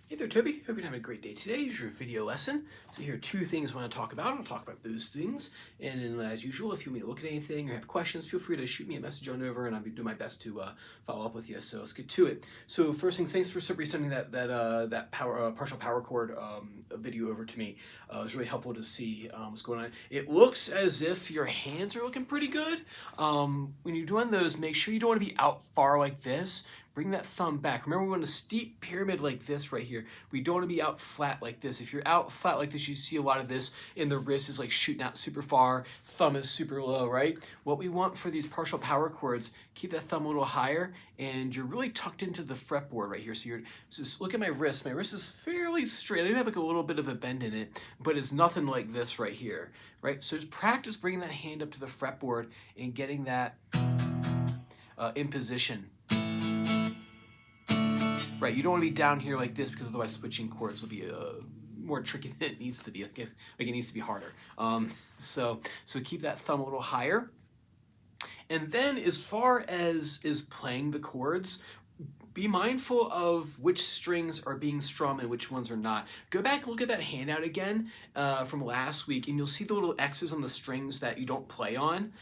Hey there, Toby. Hope you're having a great day today. Here's your video lesson. So here are two things I want to talk about. I'll talk about those things. And then, as usual, if you want me to look at anything or have questions, feel free to shoot me a message on over, and I'll be doing my best to follow up with you. So let's get to it. So first things, thanks for resending that partial power chord video over to me. It was really helpful to see what's going on. It looks as if your hands are looking pretty good. When you're doing those, make sure you don't want to be out far like this. Bring that thumb back. Remember, we want a steep pyramid like this right here. We don't want to be out flat like this. If you're out flat like this, you see a lot of this, and the wrist is like shooting out super far, thumb is super low, right? What we want for these partial power chords, keep that thumb a little higher, and you're really tucked into the fretboard right here. So just look at my wrist. My wrist is fairly straight. I do have like a little bit of a bend in it, but it's nothing like this right here, right? So just practice bringing that hand up to the fretboard and getting that in position. Right, you don't want to be down here like this because otherwise switching chords will be more tricky than it needs to be. Like it needs to be harder. So keep that thumb a little higher. And then as far as playing the chords, be mindful of which strings are being strummed and which ones are not. Go back and look at that handout again from last week, and you'll see the little X's on the strings that you don't play on.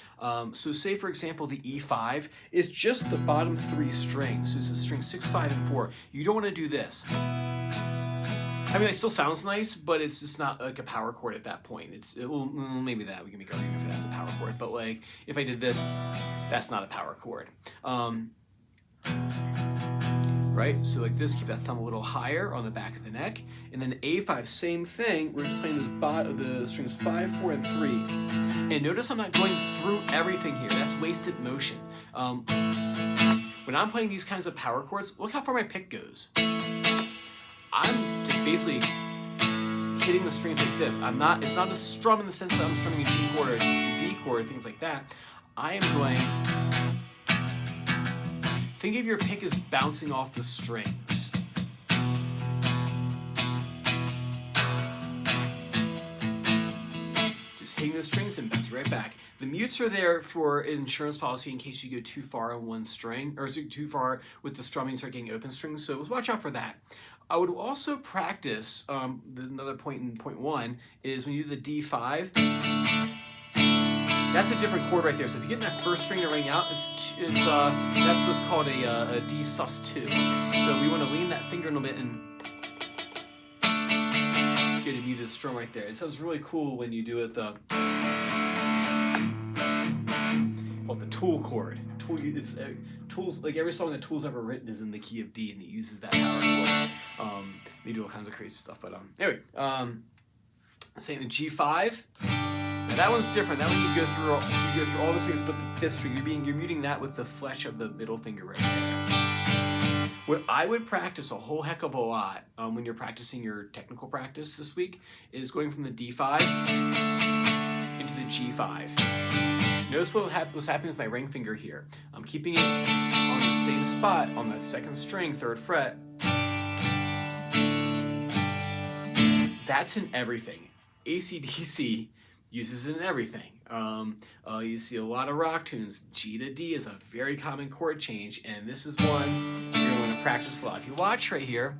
So say, for example, the E5 is just the bottom three strings. So this is string 6, 5, and 4. You don't want to do this. I mean, it still sounds nice, but it's just not like a power chord at that point. Well, maybe that we can make an argument for that's a power chord, but like if I did this, that's not a power chord. Right, so like this, keep that thumb a little higher on the back of the neck, and then A5, same thing. We're just playing the strings 5, 4, and 3. And notice I'm not going through everything here. That's wasted motion. When I'm playing these kinds of power chords, look how far my pick goes. I'm just basically hitting the strings like this. It's not a strum in the sense that I'm strumming a G chord or a D chord, things like that. I am going. Think of your pick as bouncing off the strings. Just hitting the strings and bounce right back. The mutes are there for insurance policy in case you go too far on one string, or too far with the strumming and start getting open strings, so watch out for that. I would also practice, another point in point one, is when you do the D5, that's a different chord right there. So if you get that first string to ring out, that's what's called a D sus2. So we want to lean that finger a little bit and get a muted strum right there. It sounds really cool when you do it called the Tool chord. Tools, like every song that Tool's ever written is in the key of D, and it uses that power chord. They do all kinds of crazy stuff, but anyway, same in G5. That one's different. That one you go through all the strings but the fifth string. You're muting that with the flesh of the middle finger right there. What I would practice a whole heck of a lot when you're practicing your technical practice this week is going from the D5 into the G5. Notice what's happening with my ring finger here. I'm keeping it on the same spot on the second string, 3rd fret. That's in everything. AC/DC uses it in everyththing. You see a lot of rock tunes. G to D is a very common chord change, and this is one you're going to practice a lot. If you watch right here,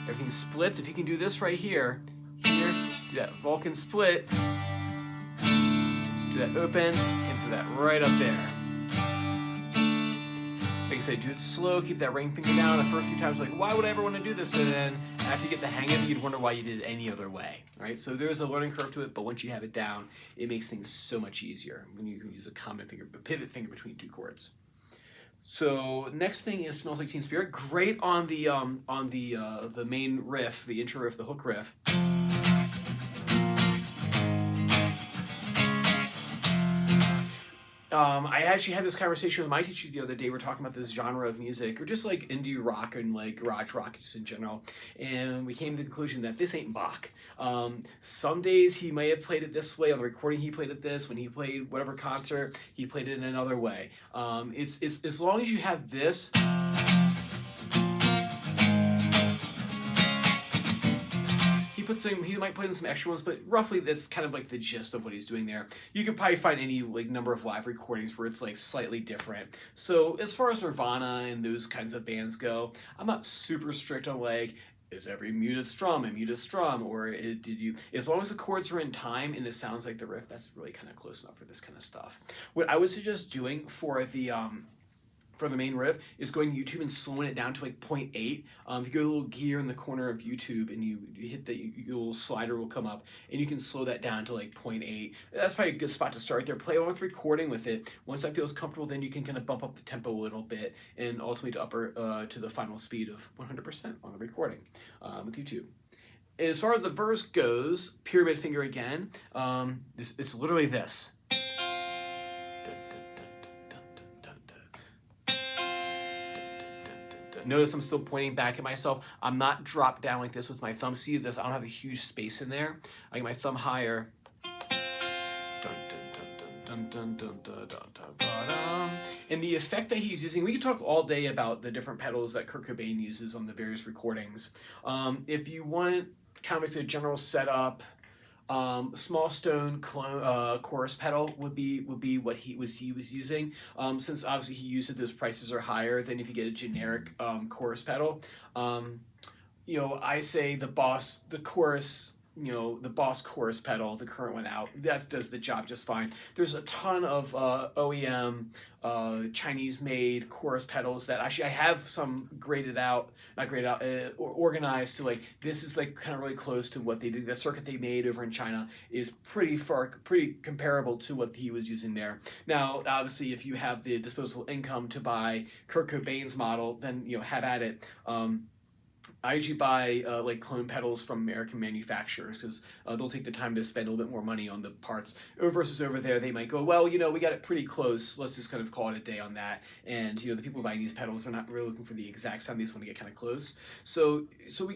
everything splits. If you can do this right here, do that Vulcan split, do that open, and do that right up there. Like I said, do it slow, keep that ring finger down. The first few times, like, why would I ever want to do this? But then after you get the hang of it, you'd wonder why you did it any other way. All right, so there's a learning curve to it, but once you have it down, it makes things so much easier when you can use a pivot finger between two chords. So next thing is Smells Like Teen Spirit. Great on the main riff, the intro riff, the hook riff. I actually had this conversation with my teacher the other day. We're talking about this genre of music, or just like indie rock and like garage rock just in general. And we came to the conclusion that this ain't Bach. Some days he may have played it this way. On the recording he played it this. When he played whatever concert, he played it in another way. It's as long as you have this. He might put in some extra ones, but roughly that's kind of like the gist of what he's doing there. You could probably find any like number of live recordings where it's like slightly different. So as far as Nirvana and those kinds of bands go, I'm not super strict on like is every muted strum a muted strum, or did you, as long as the chords are in time and it sounds like the riff, that's really kind of close enough for this kind of stuff. What I would suggest doing for the main riff is going to YouTube and slowing it down to like 0.8. If you go to the little gear in the corner of YouTube and you hit your little slider will come up, and you can slow that down to like 0.8. That's probably a good spot to start there. Play on with recording with it. Once that feels comfortable, then you can kind of bump up the tempo a little bit, and ultimately to the final speed of 100% on the recording with YouTube. As far as the verse goes, pyramid finger again. It's literally this. Notice I'm still pointing back at myself. I'm not dropped down like this with my thumb. See this? I don't have a huge space in there. I get my thumb higher. And the effect that he's using, we could talk all day about the different pedals that Kurt Cobain uses on the various recordings. If you want kind of a general setup, small stone chorus pedal would be what he was using. Since obviously he used it, those prices are higher than if you get a generic chorus pedal. I say the Boss chorus pedal, the current one out, that does the job just fine. There's a ton of OEM Chinese-made chorus pedals that actually I have some organized to like, this is like kind of really close to what they did. The circuit they made over in China is pretty comparable to what he was using there. Now, obviously, if you have the disposable income to buy Kurt Cobain's model, then have at it. I usually buy like clone pedals from American manufacturers because they'll take the time to spend a little bit more money on the parts. Versus over there, they might go, well, we got it pretty close. Let's just kind of call it a day on that. And the people buying these pedals are not really looking for the exact sound. They just want to get kind of close. So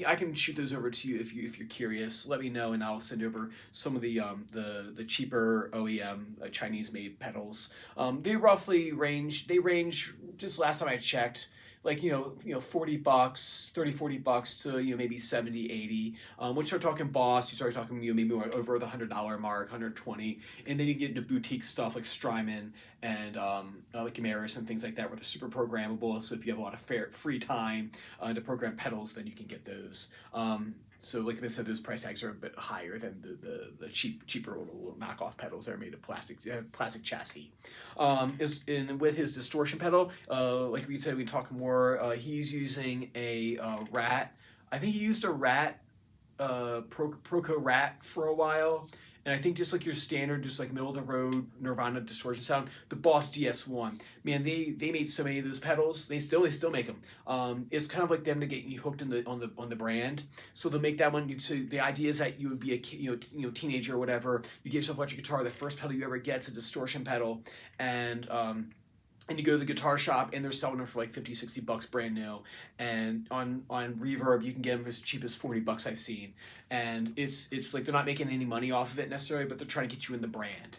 I can shoot those over to you if you're curious. Let me know, and I'll send over some of the cheaper OEM Chinese-made pedals. They roughly range. Just last time I checked, like, $40, $30-$40 to, maybe $70-$80. Once you start talking Boss, you start talking, maybe over the $100 mark, $120. And then you get into boutique stuff like Strymon and like Imaris and things like that, where they're super programmable. So if you have a lot of free time to program pedals, then you can get those. So like I said, those price tags are a bit higher than the cheaper little knockoff pedals that are made of plastic chassis. And with his distortion pedal, like we said, we talk more. He's using a Rat. I think he used a Rat, Proco Rat for a while. And I think just like your standard, just like middle of the road Nirvana distortion sound, the Boss DS1, man, they made so many of those pedals. They still make them. It's kind of like them to get you hooked on the brand. So they'll make that one. So the idea is that you would be a teenager or whatever. You get yourself an electric guitar. The first pedal you ever get is a distortion pedal, and you go to the guitar shop and they're selling them for like $50-$60 brand new. And on Reverb you can get them as cheap as $40 I've seen. And it's like they're not making any money off of it necessarily, but they're trying to get you in the brand.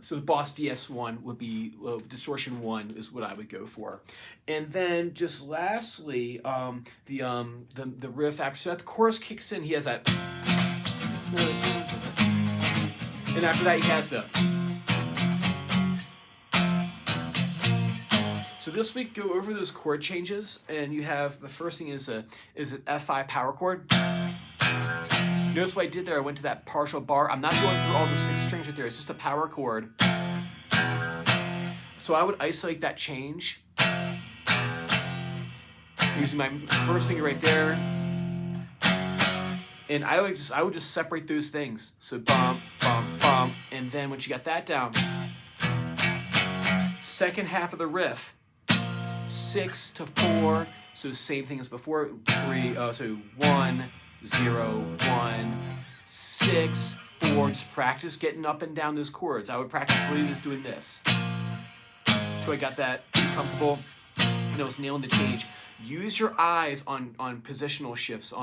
So the Boss DS1 would be Distortion 1 is what I would go for. And then just lastly, the riff after so that the chorus kicks in, he has that, and after that he has the. So this week, go over those chord changes, and you have the first thing is an F5 power chord. Notice what I did there. I went to that partial bar. I'm not going through all the 6 strings right there. It's just a power chord. So I would isolate that change using my first finger right there, and I would just separate those things. So bump, bump, bump, and then once you got that down, second half of the riff. 6 to 4, so same thing as before. 3, so 1, 0, 1, 6, 4. Just practice getting up and down those chords. I would practice literally just doing this until I got that comfortable. And I was nailing the change. Use your eyes on positional shifts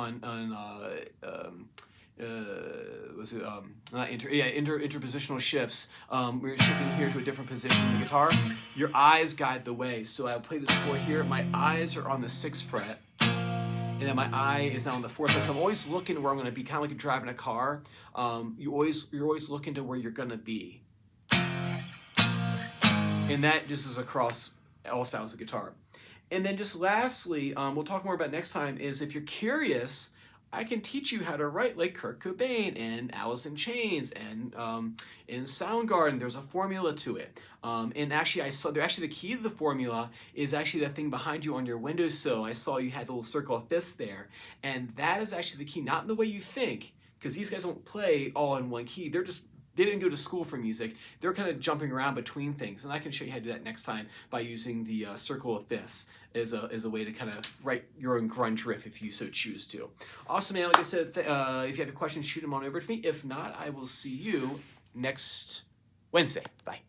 interpositional shifts. We're shifting here to a different position in the guitar. Your eyes guide the way. So I'll play this chord here. My eyes are on the 6th fret, and then my eye is now on the 4th fret. So I'm always looking where I'm going to be, kind of like you're driving a car. You're always looking to where you're going to be, and that just is across all styles of guitar. And then just lastly, we'll talk more about next time, is if you're curious, I can teach you how to write like Kurt Cobain and Alice in Chains and in Soundgarden. There's a formula to it. And actually, the key to the formula is actually the thing behind you on your windowsill. I saw you had the little circle of fifths there, and that is actually the key, not in the way you think, because these guys don't play all in one key. They didn't go to school for music. They're kind of jumping around between things, and I can show you how to do that next time by using the circle of fifths as a way to kind of write your own grunge riff if you so choose to. Awesome, man. Like I said, if you have any questions, shoot them on over to me. If not, I will see you next Wednesday. Bye.